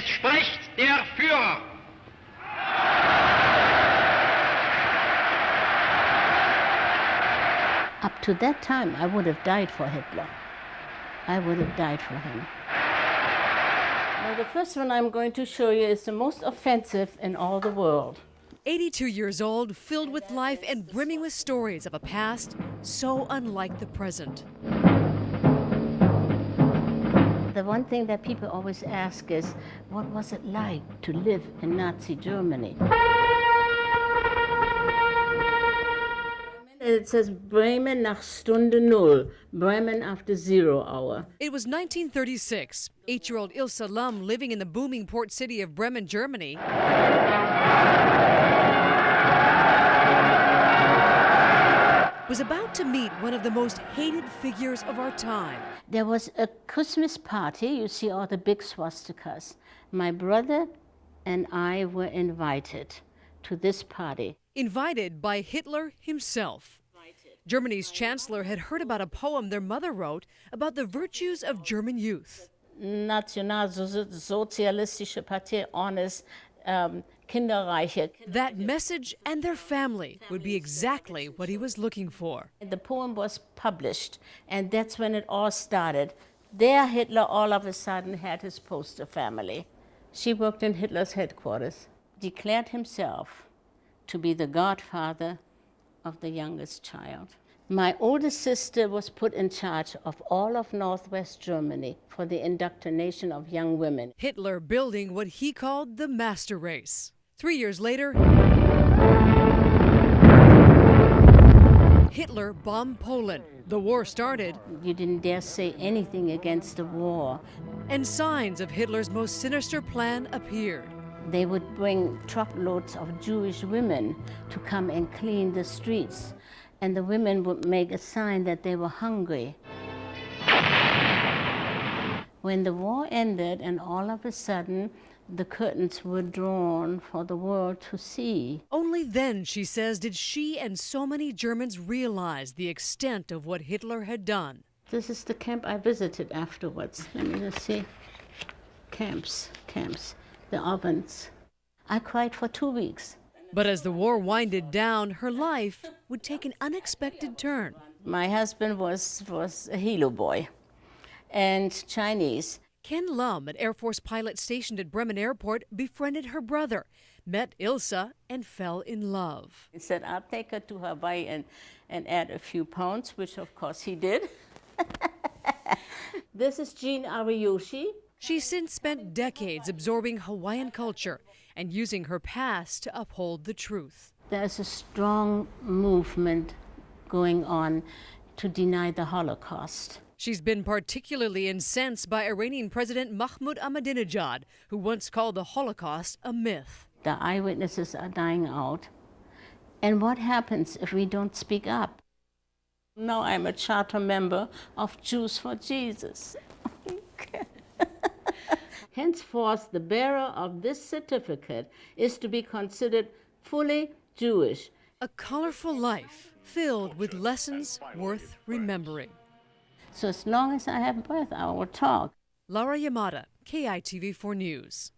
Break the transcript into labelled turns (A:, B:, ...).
A: Es spricht der Führer.
B: Up to that time, I would have died for Hitler. I would have died for him. Now, the first one I'm going to show you is the most offensive in all the world.
C: 82 years old, filled with life and brimming with stories of a past so unlike the present.
B: The one thing that people always ask is, what was it like to live in Nazi Germany? It says Bremen nach Stunde Null, Bremen after 0 hour.
C: It was 1936. 8-year-old Ilse Lum, living in the booming port city of Bremen, Germany, was about to meet one of the most hated figures of our time.
B: There was a Christmas party. You see all the big swastikas. My brother and I were invited to this party.
C: Invited by Hitler himself. Germany's chancellor had heard about a poem their mother wrote about the virtues of German youth.
B: Nationalsozialistische Partei, honest, kinderreiche.
C: That message and their family would be exactly what he was looking for.
B: The poem was published, and that's when it all started. There, Hitler all of a sudden had his poster family. She worked in Hitler's headquarters, declared himself to be the godfather of the youngest child. My oldest sister was put in charge of all of Northwest Germany for the indoctrination of young women.
C: Hitler building what he called the master race. 3 years later, Hitler bombed Poland. The war started.
B: You didn't dare say anything against the war.
C: And signs of Hitler's most sinister plan appeared.
B: They would bring truckloads of Jewish women to come and clean the streets, and the women would make a sign that they were hungry. When the war ended and all of a sudden the curtains were drawn for the world to see.
C: Only then, she says, did she and so many Germans realize the extent of what Hitler had done.
B: This is the camp I visited afterwards. Let me just see. Camps. The ovens. I cried for 2 weeks.
C: But as the war winded down, her life would take an unexpected turn.
B: My husband was a Hilo boy and Chinese.
C: Ken Lum, an Air Force pilot stationed at Bremen Airport, befriended her brother, met Ilse, and fell in love.
B: He said, I'll take her to Hawaii and add a few pounds, which of course he did. This is Jean Ariyoshi.
C: She's since spent decades absorbing Hawaiian culture and using her past to uphold the truth.
B: There's a strong movement going on to deny the Holocaust.
C: She's been particularly incensed by Iranian President Mahmoud Ahmadinejad, who once called the Holocaust a myth.
B: The eyewitnesses are dying out. And what happens if we don't speak up? Now I'm a charter member of Jews for Jesus. Henceforth, the bearer of this certificate is to be considered fully Jewish.
C: A colorful life filled with lessons worth remembering.
B: So as long as I have breath, I will talk.
C: Laura Yamada, KITV4 News.